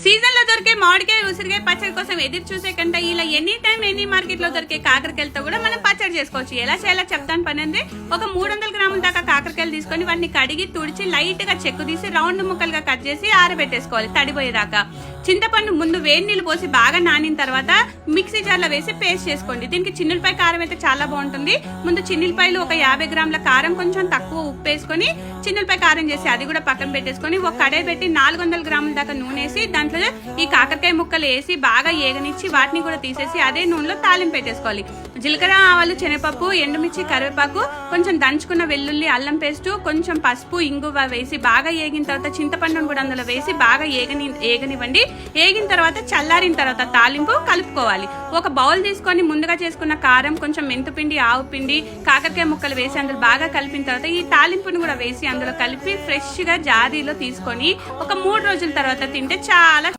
Season లో దొరికే మామిడికాయ ఉసిరికాయ పచ్చడి కోసం ఎదురు చూసే కంటే ఇలా ఎనీ టైం ఎనీ మార్కెట్ లో దొరికే కాకరకాయలతో కూడా మనం పచ్చడి చేసుకోవచ్చు. ఎలా చేయాలో చెప్తాను. పని అంటే ఒక 300 గ్రాముల దాకా కాకరకాయలు తీసుకొని వాటిని కడిగి తుడిచి లైట్ గా చెక్కు తీసి రౌండ్ ముక్కలుగా కట్ చేసి ఆరబెట్టేసుకోవాలి తడిపోయేదాకా. చింతపండు ముందు వేడి నీళ్ళు పోసి బాగా నానిన తర్వాత మిక్సీ జార్లో వేసి పేస్ట్ చేసుకోండి. దీనికి చిన్నులపాయ కారం అయితే చాలా బాగుంటుంది. ముందు చిన్నులపాయలు ఒక 50 గ్రాముల కారం, కొంచెం తక్కువ ఉప్పు వేసుకొని చిన్నులపాయ కారం చేసి అది కూడా పక్కన పెట్టేసుకొని ఒక కడాయి పెట్టి 400 గ్రాముల దాకా నూనె వేసి దాంట్లో ఈ కాకరకాయ ముక్కలు వేసి బాగా ఏగనిచ్చి వాటిని కూడా తీసేసి అదే నూనెలో తాలింపు పెట్టేసుకోవాలి. జీలకర్ర, ఆవాలు, శనగపప్పు, ఎండుమిర్చి, కరివేపాకు, కొంచెం దంచుకున్న వెల్లుల్లి, అల్లం పేస్టు, కొంచెం పసుపు, ఇంగువ వేసి బాగా ఏగిన తర్వాత చింతపండును కూడా అందులో వేసి బాగా ఏగనివ్వండి. ఏగిన తర్వాత చల్లారిన తర్వాత తాలింపు కలుపుకోవాలి. ఒక బౌల్ తీసుకొని ముందుగా చేసుకున్న కారం, కొంచెం మెంతుపిండి, ఆవు పిండి, కాకరకాయ ముక్కలు వేసి అందులో బాగా కలిపిన తర్వాత ఈ తాలింపును కూడా వేసి అందులో కలిపి ఫ్రెష్ గా జాడీలో తీసుకొని ఒక 3 రోజుల తర్వాత తింటే చాలా